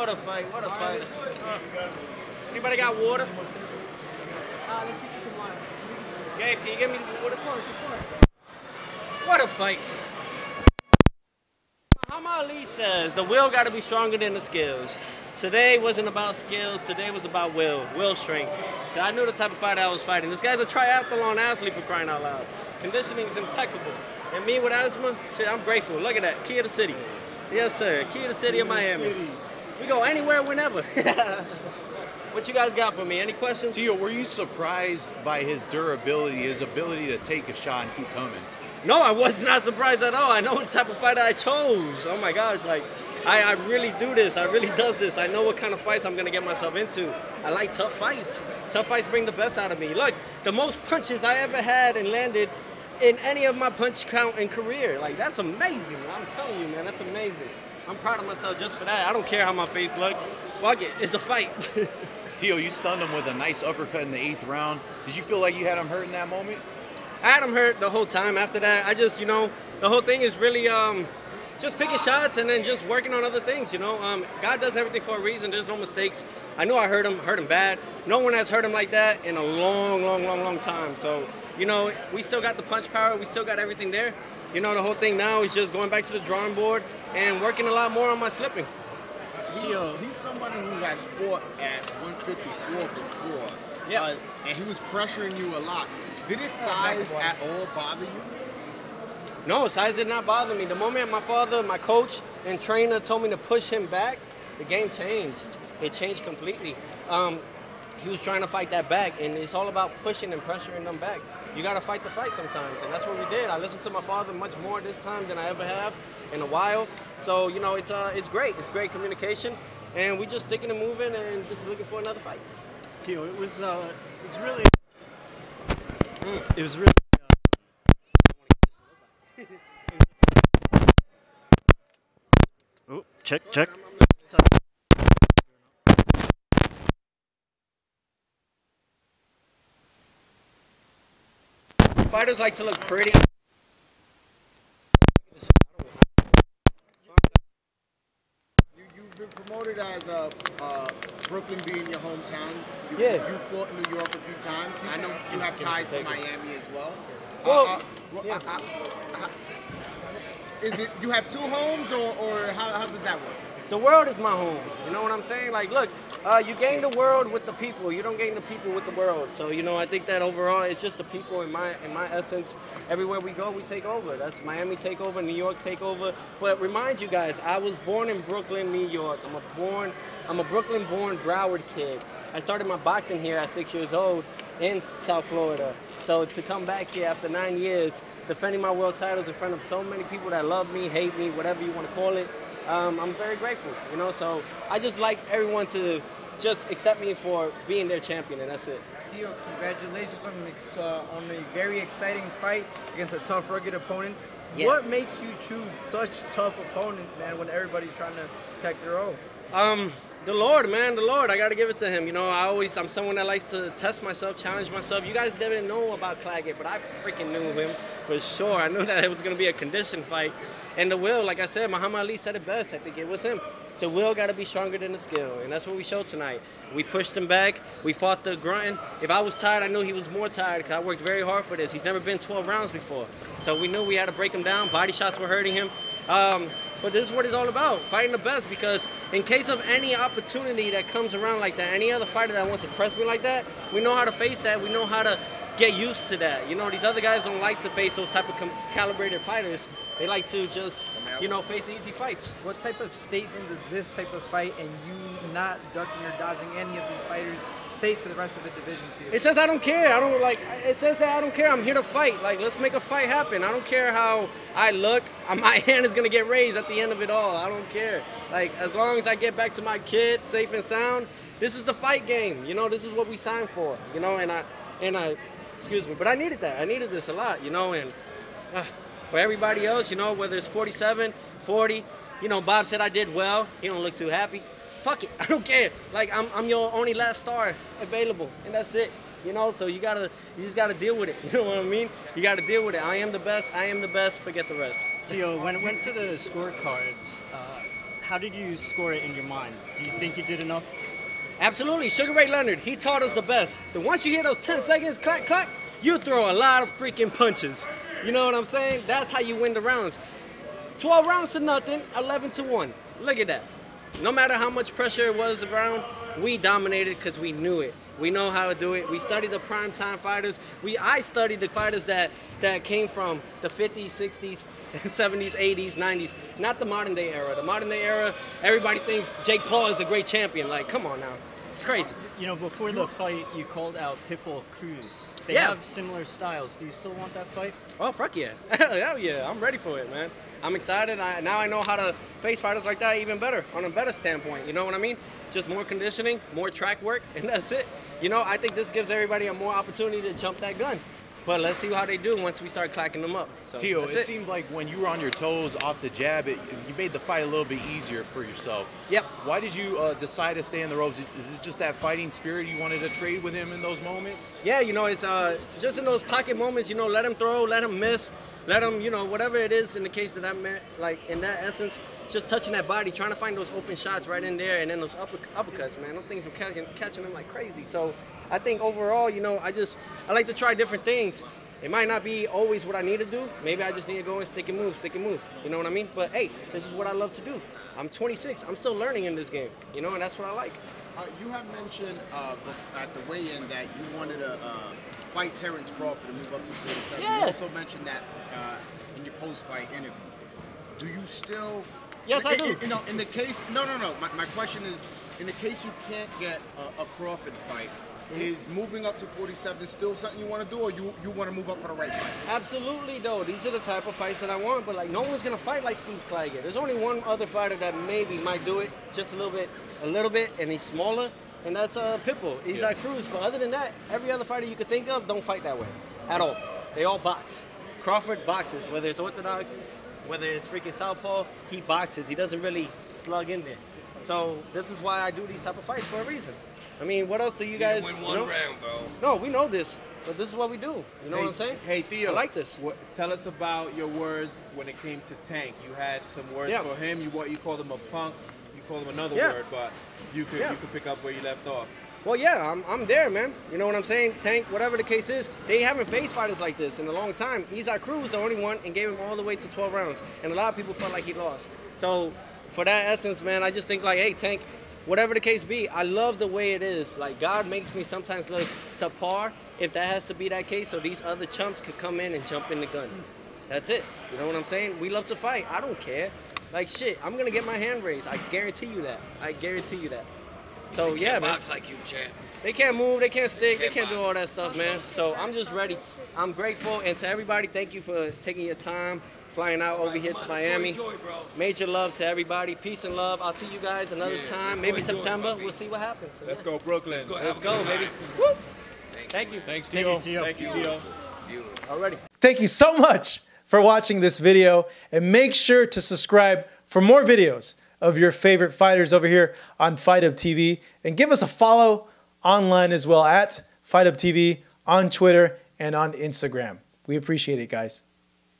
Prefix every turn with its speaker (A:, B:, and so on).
A: What a fight. What a fight. Anybody got water?
B: Let's get you some water.
A: Gabe, can you give me water? Of course. What a fight. Muhammad Ali says the will got to be stronger than the skills. Today wasn't about skills. Today was about will strength. I knew the type of fight I was fighting. This guy's a triathlon athlete, for crying out loud. Conditioning is impeccable. And me with asthma, shit, I'm grateful. Look at that, key of the city. Yes, sir, key of the city of Miami. We go anywhere, whenever. What you guys got for me? Any questions?
C: Teo, were you surprised by his durability, his ability to take a shot and keep coming?
A: No, I was not surprised at all. I know the type of fighter I chose. Oh my gosh, like, I really do this. I really does this. I know what kind of fights I'm going to get myself into. I like tough fights. Tough fights bring the best out of me. Look, the most punches I ever had and landed in any of my punch count in career. Like, that's amazing. I'm telling you, man, that's amazing. I'm proud of myself just for that. I don't care how my face look. Fuck it, it's a fight.
C: Teo, you stunned him with a nice uppercut in the 8th round. Did you feel like you had him hurt in that moment?
A: I had him hurt the whole time after that. I just, you know, the whole thing is really just picking shots and then just working on other things, you know. God does everything for a reason. There's no mistakes. I knew I hurt him bad. No one has hurt him like that in a long time. So, you know, we still got the punch power. We still got everything there. You know, the whole thing now is just going back to the drawing board and working a lot more on my slipping.
D: He's somebody who has fought at 154 before.
A: Yeah.
D: And he was pressuring you a lot. Did his size at all bother you?
A: No, size did not bother me. The moment my father, my coach, and trainer told me to push him back, the game changed. It changed completely. He was trying to fight that back, and it's all about pushing and pressuring them back. You got to fight the fight sometimes, and that's what we did. I listened to my father much more this time than I ever have in a while. So, you know, it's great. It's great communication, and we just sticking and moving and just looking for another fight.
B: Teo, it was really. Oh, check.
A: Fighters like to look pretty.
D: You've been promoted as Brooklyn being your hometown. You fought in New York a few times. I know you have ties to Miami as well. Is it you have two homes or how does that work?
A: The world is my home. You know what I'm saying? Like, look, you gain the world with the people. You don't gain the people with the world. So, you know, I think that overall it's just the people in my essence. Everywhere we go, we take over. That's Miami take over, New York take over. But remind you guys, I was born in Brooklyn, New York. I'm a Brooklyn-born Broward kid. I started my boxing here at 6 years old in South Florida. So to come back here after 9 years, defending my world titles in front of so many people that love me, hate me, whatever you want to call it, I'm very grateful, you know. So I just like everyone to just accept me for being their champion, and that's it.
E: Teo, congratulations on a very exciting fight against a tough, rugged opponent. Yeah. What makes you choose such tough opponents, man, when everybody's trying to protect their own?
A: The Lord, man, the Lord. I got to give it to him. You know, I'm someone that likes to test myself, challenge myself. You guys didn't know about Claggett, but I freaking knew him for sure. I knew that it was going to be a condition fight. And the will, like I said, Muhammad Ali said it best. I think it was him. The will got to be stronger than the skill, and that's what we showed tonight. We pushed him back. We fought the grunting. If I was tired, I knew he was more tired because I worked very hard for this. He's never been 12 rounds before. So we knew we had to break him down. Body shots were hurting him. But this is what it's all about, fighting the best, because in case of any opportunity that comes around like that, any other fighter that wants to press me like that, we know how to face that. We know how to get used to that. You know, these other guys don't like to face those type of calibrated fighters. They like to just, you know, face easy fights.
E: What type of statement does this type of fight and you not ducking or dodging any of these fighters say to the rest of the division to you?
A: It says I don't care. It says that I don't care. I'm here to fight. Like, let's make a fight happen. I don't care how I look. My hand is gonna get raised at the end of it all. I don't care. Like, as long as I get back to my kid safe and sound, this is the fight game. You know, this is what we signed for. You know, and I, excuse me, but I needed that. I needed this a lot. You know, and for everybody else, you know, whether it's 47, 40, you know, Bob said I did well. He don't look too happy. Fuck it, I don't care. Like, I'm your only last star available, and that's it. You know, so you just gotta deal with it. You know what I mean? You gotta deal with it. I am the best. Forget the rest.
B: Teo, when it went to the scorecards, how did you score it in your mind? Do you think you did enough?
A: Absolutely. Sugar Ray Leonard, he taught us the best. Then once you hear those 10 seconds, clack, clack, you throw a lot of freaking punches. You know what I'm saying? That's how you win the rounds. 12 rounds to nothing, 11 to 1. Look at that. No matter how much pressure it was around, we dominated because we knew it. We know how to do it. We studied the primetime fighters. I studied the fighters that came from the 50s, 60s, 70s, 80s, 90s. Not the modern day era. The modern day era, everybody thinks Jake Paul is a great champion. Like, come on now. It's crazy.
B: You know, before the fight, you called out Pitbull Cruz. They have similar styles. Do you still want that fight?
A: Oh, fuck yeah. Hell yeah. I'm ready for it, man. I'm excited. Now I know how to face fighters like that even better, on a better standpoint. You know what I mean? Just more conditioning, more track work, and that's it. You know, I think this gives everybody a more opportunity to jump that gun. But let's see how they do once we start clacking them up. So,
C: Teo, it seemed like when you were on your toes off the jab, you made the fight a little bit easier for yourself.
A: Yep.
C: Why did you decide to stay in the ropes? Is it just that fighting spirit you wanted to trade with him in those moments?
A: Yeah, you know, it's just in those pocket moments, you know, let him throw, let him miss, let him, you know, whatever it is in the case that I meant, like in that essence, just touching that body, trying to find those open shots right in there, and then those uppercuts, man. Those things are catching them like crazy. So I think overall, you know, I like to try different things. It might not be always what I need to do. Maybe I just need to go and stick and move. You know what I mean? But hey, this is what I love to do. I'm 26. I'm still learning in this game, you know, and that's what I like.
D: You have mentioned at the weigh-in that you wanted to fight Terence Crawford and move up to 47.
A: Yeah.
D: You also mentioned that in your post-fight interview. Do you still?
A: Yes, I do.
D: You know, in the case, no. My question is, in the case you can't get a Crawford fight, is moving up to 47 still something you want to do, or you want to move up for the right fight?
A: Absolutely, though. These are the type of fights that I want, but like no one's gonna fight like Steve Claggett. There's only one other fighter that maybe might do it, just a little bit, and he's smaller, and that's Pitbull. He's like Cruz, but other than that, every other fighter you could think of don't fight that way at all. They all box. Crawford boxes, whether it's orthodox, whether it's freaking southpaw, he boxes. He doesn't really slug in there. So this is why I do these type of fights for a reason. I mean, what else do you guys
F: win one round, bro.
A: No, we know this, but this is what we do. You know what I'm saying?
F: Hey, Theo.
A: I like this.
F: Tell us about your words when it came to Tank. You had some words for him. You called him a punk. You called him another word, but you could pick up where you left off.
A: Well, yeah, I'm there, man. You know what I'm saying? Tank, whatever the case is, they haven't faced fighters like this in a long time. Isaac Cruz, the only one, and gave him all the way to 12 rounds. And a lot of people felt like he lost. So for that essence, man, I just think like, hey, Tank, whatever the case be, I love the way it is. Like, God makes me sometimes look subpar, if that has to be that case, so these other chumps could come in and jump in the gun. That's it. You know what I'm saying? We love to fight. I don't care. Like, shit, I'm going to get my hand raised. I guarantee you that. I guarantee you that. So, yeah, man.
F: Box like you, champ.
A: They can't move. They can't stick. They can't do all that stuff, man. So I'm just ready. I'm grateful. And to everybody, thank you for taking your time, flying out over here to Miami. Major love to everybody. Peace and love. I'll see you guys another time. Maybe September. We'll see what happens. So,
F: Let's go, Brooklyn.
A: Let's go, baby. Woo! Thank you.
C: Thanks, Teo.
B: Thank you, Theo.
A: Already.
G: Thank you so much for watching this video, and make sure to subscribe for more videos of your favorite fighters over here on Fight Up TV, and give us a follow online as well at Fight Up TV on Twitter and on Instagram. We appreciate it, guys.